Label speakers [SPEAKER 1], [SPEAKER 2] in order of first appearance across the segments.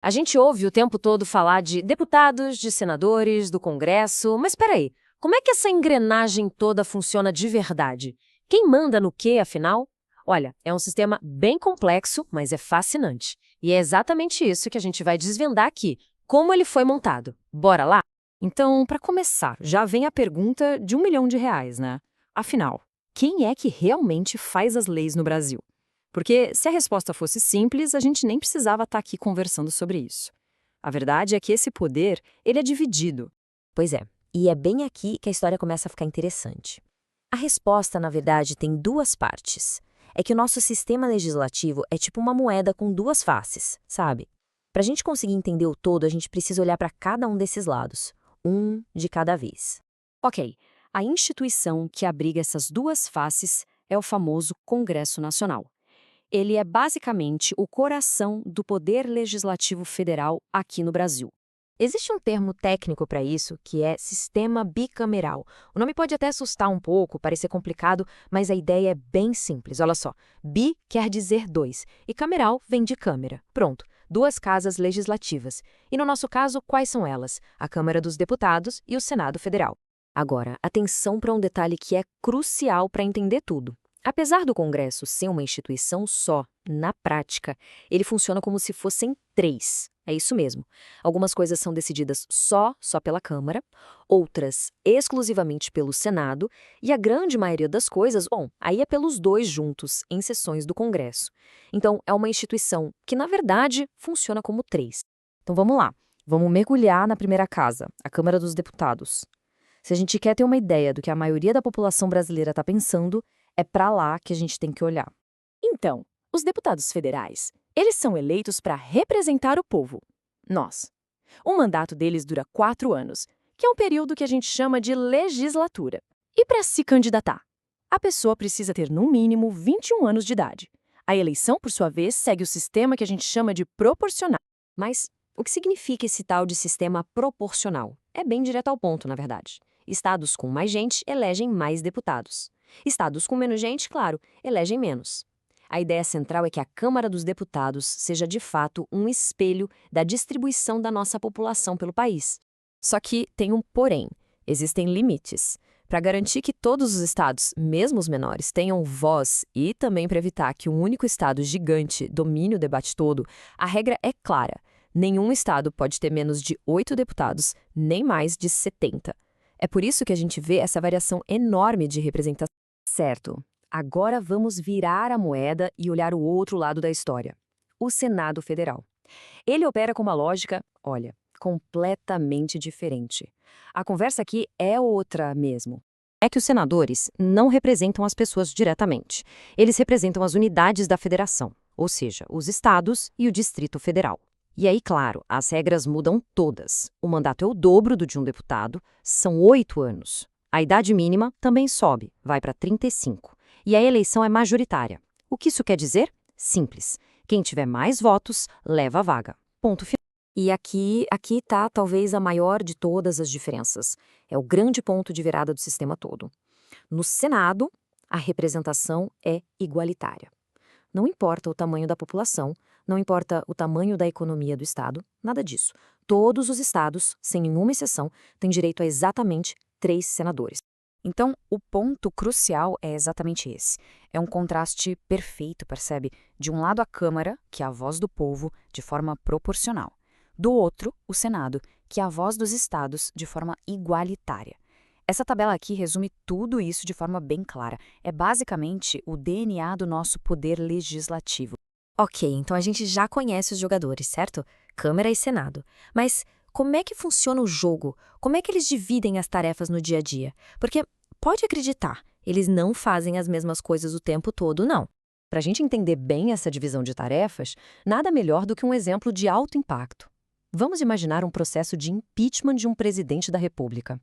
[SPEAKER 1] A gente ouve o tempo todo falar de deputados, de senadores, do Congresso, mas espera aí, como é que essa engrenagem toda funciona de verdade? Quem manda no quê, afinal? Olha, é um sistema bem complexo, mas é fascinante. E é exatamente isso que a gente vai desvendar aqui, como ele foi montado. Bora lá?
[SPEAKER 2] Então, para começar, já vem a pergunta de R$ 1 milhão, né? Afinal, quem é que realmente faz as leis no Brasil? Porque se a resposta fosse simples, a gente nem precisava estar aqui conversando sobre isso. A verdade é que esse poder, ele é dividido.
[SPEAKER 3] Pois é, e é bem aqui que a história começa a ficar interessante. A resposta, na verdade, tem duas partes. É que o nosso sistema legislativo é tipo uma moeda com duas faces, sabe? Para a gente conseguir entender o todo, a gente precisa olhar para cada um desses lados, um de cada vez.
[SPEAKER 2] Ok, a instituição que abriga essas duas faces é o famoso Congresso Nacional. Ele é basicamente o coração do poder legislativo federal aqui no Brasil.
[SPEAKER 3] Existe um termo técnico para isso, que é sistema bicameral. O nome pode até assustar um pouco, parecer complicado, mas a ideia é bem simples. Olha só, bi quer dizer dois, e cameral vem de câmara. Pronto, duas casas legislativas. E no nosso caso, quais são elas? A Câmara dos Deputados e o Senado Federal. Agora, atenção para um detalhe que é crucial para entender tudo. Apesar do Congresso ser uma instituição só, na prática, ele funciona como se fossem três. É isso mesmo. Algumas coisas são decididas só pela Câmara, outras exclusivamente pelo Senado, e a grande maioria das coisas, bom, aí é pelos dois juntos, em sessões do Congresso. Então, é uma instituição que, na verdade, funciona como três.
[SPEAKER 2] Então vamos lá, vamos mergulhar na primeira casa, a Câmara dos Deputados. Se a gente quer ter uma ideia do que a maioria da população brasileira está pensando, é para lá que a gente tem que olhar. Então, os deputados federais, eles são eleitos para representar o povo, nós. O mandato deles dura 4 anos, que é um período que a gente chama de legislatura. E para se candidatar, a pessoa precisa ter no mínimo 21 anos de idade. A eleição, por sua vez, segue o sistema que a gente chama de proporcional.
[SPEAKER 3] Mas o que significa esse tal de sistema proporcional? É bem direto ao ponto, na verdade. Estados com mais gente elegem mais deputados. Estados com menos gente, claro, elegem menos. A ideia central é que a Câmara dos Deputados seja de fato um espelho da distribuição da nossa população pelo país.
[SPEAKER 2] Só que tem um porém, existem limites. Para garantir que todos os estados, mesmo os menores, tenham voz e também para evitar que um único estado gigante domine o debate todo, a regra é clara. Nenhum estado pode ter menos de 8 deputados, nem mais de 70. É por isso que a gente vê essa variação enorme de representação. Certo, agora vamos virar a moeda e olhar o outro lado da história. O Senado Federal. Ele opera com uma lógica, olha, completamente diferente. A conversa aqui é outra mesmo. É que os senadores não representam as pessoas diretamente. Eles representam as unidades da federação, ou seja, os estados e o Distrito Federal. E aí, claro, as regras mudam todas. O mandato é o dobro do de um deputado, são 8 anos. A idade mínima também sobe, vai para 35. E a eleição é majoritária. O que isso quer dizer? Simples. Quem tiver mais votos, leva a vaga. Ponto final.
[SPEAKER 3] E aqui está talvez a maior de todas as diferenças. É o grande ponto de virada do sistema todo. No Senado, a representação é igualitária. Não importa o tamanho da população, não importa o tamanho da economia do estado, nada disso. Todos os estados, sem nenhuma exceção, têm direito a exatamente 3 senadores.
[SPEAKER 2] Então, o ponto crucial é exatamente esse. É um contraste perfeito, percebe? De um lado, a Câmara, que é a voz do povo, de forma proporcional. Do outro, o Senado, que é a voz dos estados, de forma igualitária. Essa tabela aqui resume tudo isso de forma bem clara. É basicamente o DNA do nosso poder legislativo.
[SPEAKER 3] Ok, então a gente já conhece os jogadores, certo? Câmara e Senado. Mas como é que funciona o jogo? Como é que eles dividem as tarefas no dia a dia? Porque, pode acreditar, eles não fazem as mesmas coisas o tempo todo, não.
[SPEAKER 2] Para a gente entender bem essa divisão de tarefas, nada melhor do que um exemplo de alto impacto. Vamos imaginar um processo de impeachment de um presidente da República.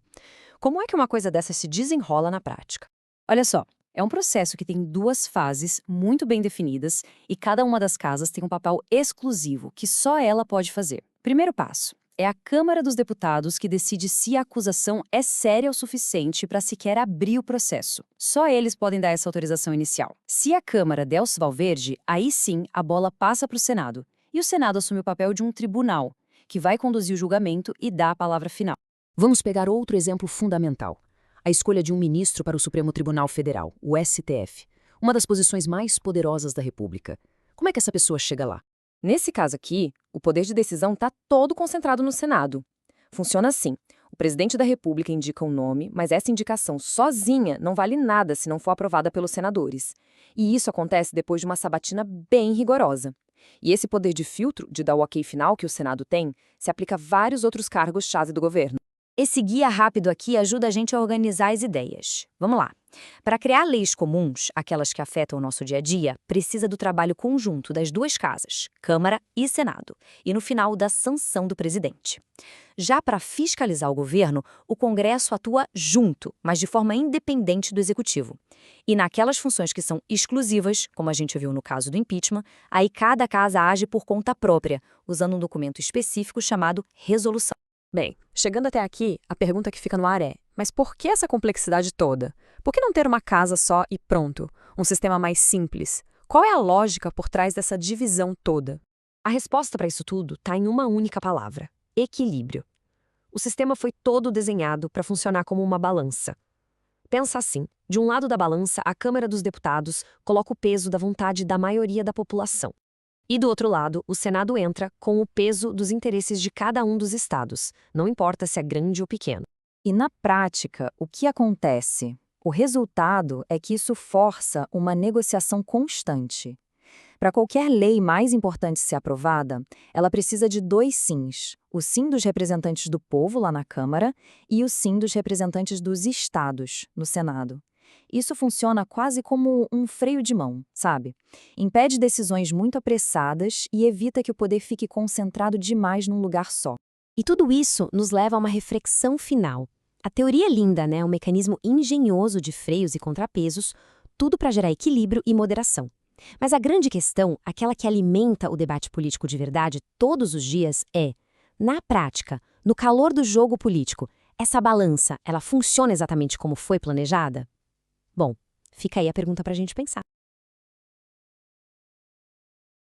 [SPEAKER 2] Como é que uma coisa dessa se desenrola na prática? Olha só, é um processo que tem 2 fases muito bem definidas e cada uma das casas tem um papel exclusivo que só ela pode fazer. Primeiro passo. É a Câmara dos Deputados que decide se a acusação é séria o suficiente para sequer abrir o processo. Só eles podem dar essa autorização inicial. Se a Câmara der o sinal verde, aí sim a bola passa para o Senado. e o Senado assume o papel de um tribunal, que vai conduzir o julgamento e dar a palavra final.
[SPEAKER 4] Vamos pegar outro exemplo fundamental. A escolha de um ministro para o Supremo Tribunal Federal, o STF, uma das posições mais poderosas da República. Como é que essa pessoa chega lá?
[SPEAKER 2] Nesse caso aqui, o poder de decisão está todo concentrado no Senado. Funciona assim: o presidente da República indica um nome, mas essa indicação sozinha não vale nada se não for aprovada pelos senadores. E isso acontece depois de uma sabatina bem rigorosa. E esse poder de filtro, de dar o ok final que o Senado tem, se aplica a vários outros cargos-chave do governo.
[SPEAKER 3] Esse guia rápido aqui ajuda a gente a organizar as ideias. Vamos lá. Para criar leis comuns, aquelas que afetam o nosso dia a dia, precisa do trabalho conjunto das duas casas, Câmara e Senado, e no final da sanção do presidente. Já para fiscalizar o governo, o Congresso atua junto, mas de forma independente do Executivo. E naquelas funções que são exclusivas, como a gente viu no caso do impeachment, aí cada casa age por conta própria, usando um documento específico chamado resolução.
[SPEAKER 2] Bem, chegando até aqui, a pergunta que fica no ar é: mas por que essa complexidade toda? Por que não ter uma casa só e pronto? Um sistema mais simples? Qual é a lógica por trás dessa divisão toda?
[SPEAKER 1] A resposta para isso tudo está em uma única palavra: equilíbrio. O sistema foi todo desenhado para funcionar como uma balança. Pensa assim: de um lado da balança, a Câmara dos Deputados coloca o peso da vontade da maioria da população. E do outro lado, o Senado entra com o peso dos interesses de cada um dos estados, não importa se é grande ou pequeno.
[SPEAKER 5] E na prática, o que acontece? O resultado é que isso força uma negociação constante. Para qualquer lei mais importante ser aprovada, ela precisa de 2 sims: o sim dos representantes do povo lá na Câmara e o sim dos representantes dos estados no Senado. Isso funciona quase como um freio de mão, sabe? Impede decisões muito apressadas e evita que o poder fique concentrado demais num lugar só.
[SPEAKER 1] E tudo isso nos leva a uma reflexão final. A teoria é linda, né? Um mecanismo engenhoso de freios e contrapesos, tudo para gerar equilíbrio e moderação. Mas a grande questão, aquela que alimenta o debate político de verdade todos os dias, é: na prática, no calor do jogo político, essa balança, ela funciona exatamente como foi planejada? Bom, fica aí a pergunta para a gente pensar.